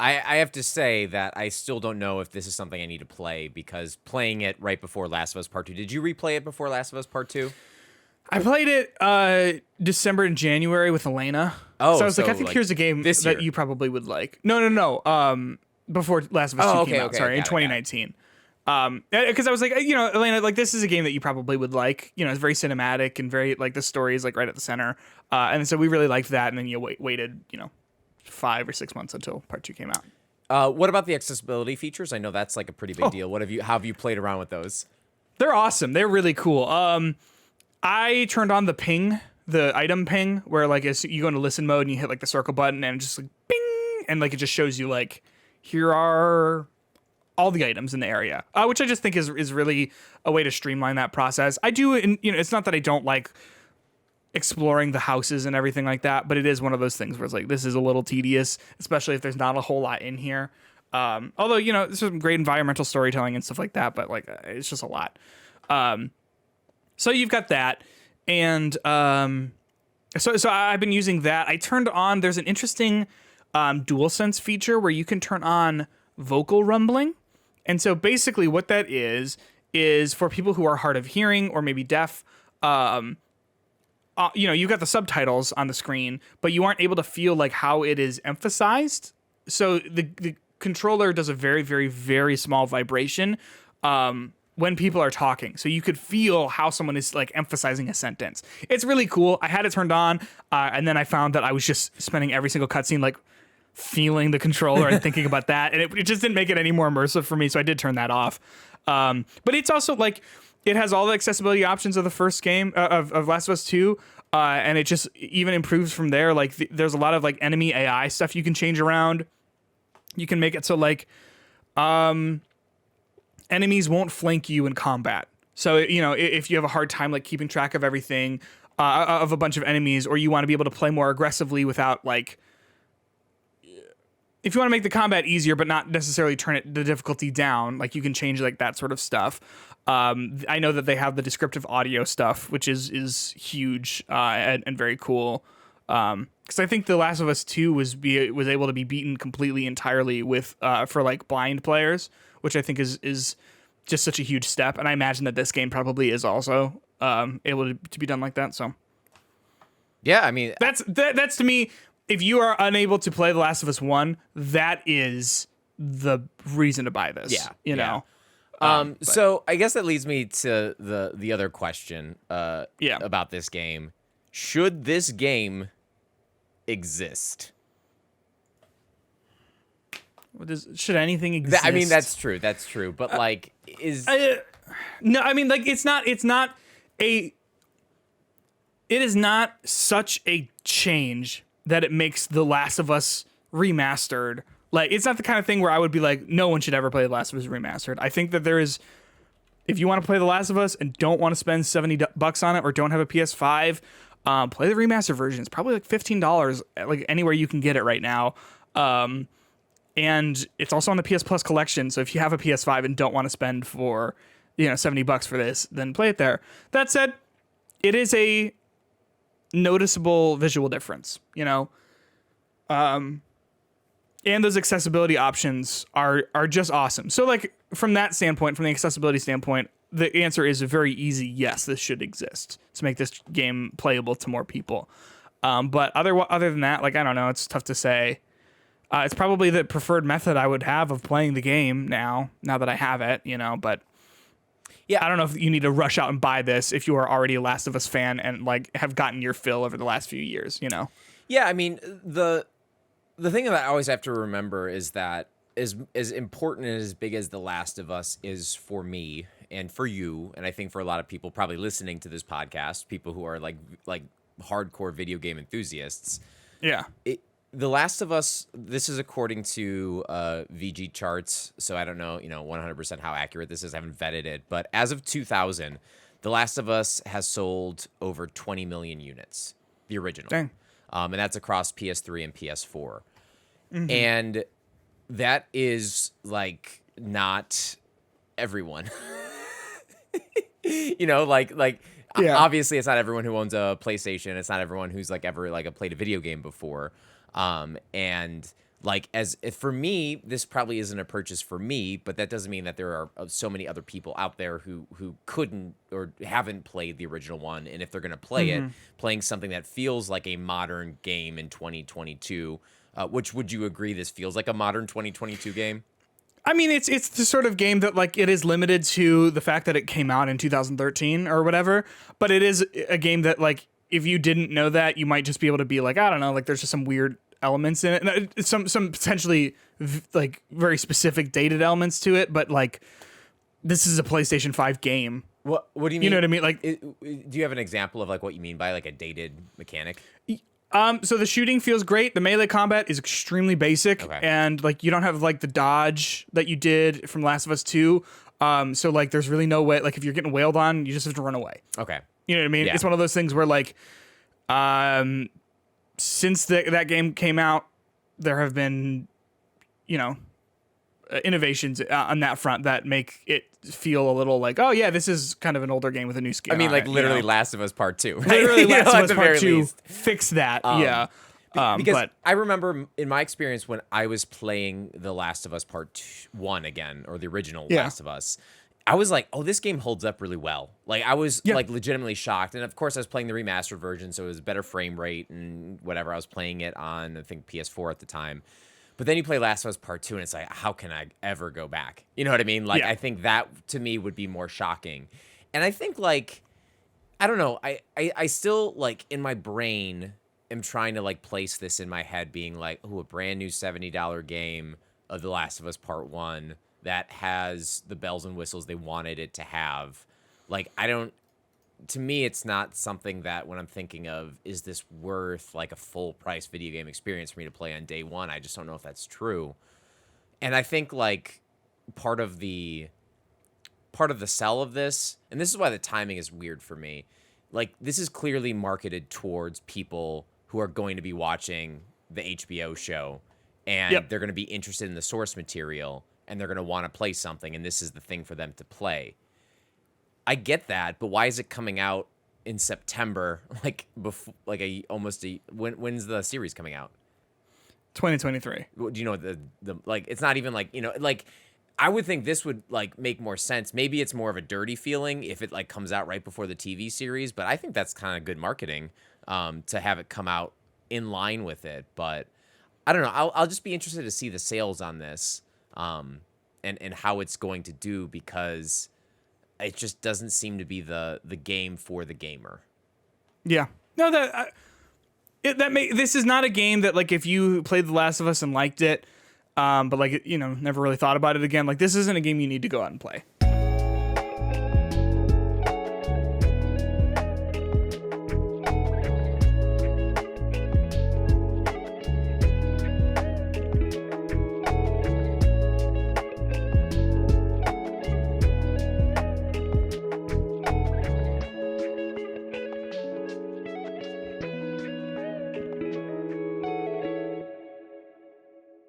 I have to say that I still don't know if this is something I need to play, because playing it right before Last of Us Part 2. Did you replay it before Last of Us Part 2? I played it December and January with Elena. Oh, so I was so like, I think like here's a game this that year. you probably would like. No. Before Last of Us 2 Oh, okay, came out. okay, Sorry, in got it. 2019. Because I was like, Elena, like this is a game that you probably would like. It's very cinematic and very like the story is like right at the center. And so we really liked that. And then you waited, 5 or 6 months until Part 2 came out. What about the accessibility features? I know that's like a pretty big deal. How have you played around with those? They're awesome. They're really cool. I turned on the item ping, where like you go into listen mode and you hit like the circle button and just like bing, and like it just shows you like here are all the items in the area, which I just think is really a way to streamline that process. I do, and it's not that I don't like exploring the houses and everything like that, but it is one of those things where it's like this is a little tedious, especially if there's not a whole lot in here. Although there's some great environmental storytelling and stuff like that, but like it's just a lot. So you've got that, and so I've been using that. I turned on. There's an interesting DualSense feature where you can turn on vocal rumbling, and so basically what that is for people who are hard of hearing or maybe deaf. You've got the subtitles on the screen, but you aren't able to feel like how it is emphasized. So the controller does a very, very, very small vibration when people are talking. So you could feel how someone is like emphasizing a sentence. It's really cool. I had it turned on, and then I found that I was just spending every single cutscene like feeling the controller and thinking about that, and it just didn't make it any more immersive for me. So I did turn that off. But it's also like it has all the accessibility options of the first game of Last of Us 2. And it just even improves from there. Like there's a lot of like enemy AI stuff you can change around. You can make it so like enemies won't flank you in combat. So if you have a hard time like keeping track of everything of a bunch of enemies, or you want to be able to play more aggressively without like, if you want to make the combat easier but not necessarily turn the difficulty down, like you can change like that sort of stuff. I know that they have the descriptive audio stuff, which is huge and very cool. Because I think The Last of Us 2 was able to be beaten completely entirely with for like blind players, which I think is just such a huge step. And I imagine that this game probably is also able to be done like that. So yeah, I mean that's to me. If you are unable to play The Last of Us 1, that is the reason to buy this. Yeah, you know. So I guess that leads me to the other question about this game. Should this game exist? Should anything exist? I mean, that's true. That's true. But like, no, I mean, like, it is not such a change that it makes The Last of Us remastered. Like, it's not the kind of thing where I would be like, no one should ever play The Last of Us remastered. I think that there is, if you want to play The Last of Us and don't want to spend $70 on it or don't have a PS5, play the remastered version. It's probably like $15, like anywhere you can get it right now. And it's also on the PS Plus collection. So if you have a PS5 and don't want to spend for, $70 for this, then play it there. That said, it is a noticeable visual difference, and those accessibility options are just awesome. So like from that standpoint, from the accessibility standpoint, the answer is a very easy yes, this should exist to make this game playable to more people. But other than that, like, I don't know, it's tough to say. It's probably the preferred method I would have of playing the game now that I have it, but yeah, I don't know if you need to rush out and buy this if you are already a Last of Us fan and like have gotten your fill over the last few years, Yeah, I mean, the thing that I always have to remember is that as important and as big as The Last of Us is for me and for you, and I think for a lot of people probably listening to this podcast, people who are like hardcore video game enthusiasts. Yeah. The Last of Us, this is according to VG charts, so I don't know, 100% how accurate this is. I haven't vetted it, but as of 2000, The Last of Us has sold over 20 million units, the original. Dang. And that's across PS3 and PS4. Mm-hmm. And that is like not everyone. Yeah. Obviously it's not everyone who owns a PlayStation. It's not everyone who's like ever like played a video game before. And Like, as if for me, this probably isn't a purchase for me, but that doesn't mean that there are so many other people out there who couldn't or haven't played the original one, and if they're gonna play it, playing something that feels like a modern game in 2022, which would you agree this feels like a modern 2022 game? I mean, it's the sort of game that like it is limited to the fact that it came out in 2013 or whatever, but it is a game that like if you didn't know that, you might just be able to be like, I don't know, like there's just some weird elements in it, and some potentially like very specific dated elements to it, but like this is a PlayStation 5 game. What do you mean? You know what I mean? Like, do you have an example of like what you mean by like a dated mechanic? So the shooting feels great. The melee combat is extremely basic, and like you don't have like the dodge that you did from Last of Us 2. So like there's really no way. Like if you're getting wailed on, you just have to run away. Okay. You know what I mean? Yeah. It's one of those things where like, since that game came out, there have been, you know, innovations on that front that make it feel a little like, oh yeah, this is kind of an older game with a new skin. I mean, like literally you know? Last of Us Part 2. Right? Literally Last of at Us the Part very 2 least. fix that. Yeah. Because But I remember in my experience when I was playing The Last of Us Part 1 again, or the original Last of Us, I was like, oh, this game holds up really well. Like I was like legitimately shocked. And of course I was playing the remastered version, so it was better frame rate and whatever. I was playing it on, I think, PS4 at the time. But then you play Last of Us Part 2 and it's like, how can I ever go back? You know what I mean? Like I think that to me would be more shocking. And I think like, I don't know, I still like in my brain am trying to like place this in my head being like, oh, a brand new $70 game of The Last of Us Part 1 that has the bells and whistles they wanted it to have. Like, to me, it's not something that when I'm thinking of, is this worth like a full price video game experience for me to play on day one? I just don't know if that's true. And I think like part of the sell of this, and this is why the timing is weird for me, like this is clearly marketed towards people who are going to be watching the HBO show and they're going to be interested in the source material and they're going to want to play something, and this is the thing for them to play. I get that, but why is it coming out in September? Like before, like when's the series coming out? 2023. Do you know the like? It's not even like, you know, like I would think this would like make more sense. Maybe it's more of a dirty feeling if it like comes out right before the TV series, but I think that's kind of good marketing to have it come out in line with it. But I don't know. I'll just be interested to see the sales on this and how it's going to do, because it just doesn't seem to be the game for the gamer. Yeah. No, this is not a game that like if you played The Last of Us and liked it, but like you know never really thought about it again. Like this isn't a game you need to go out and play.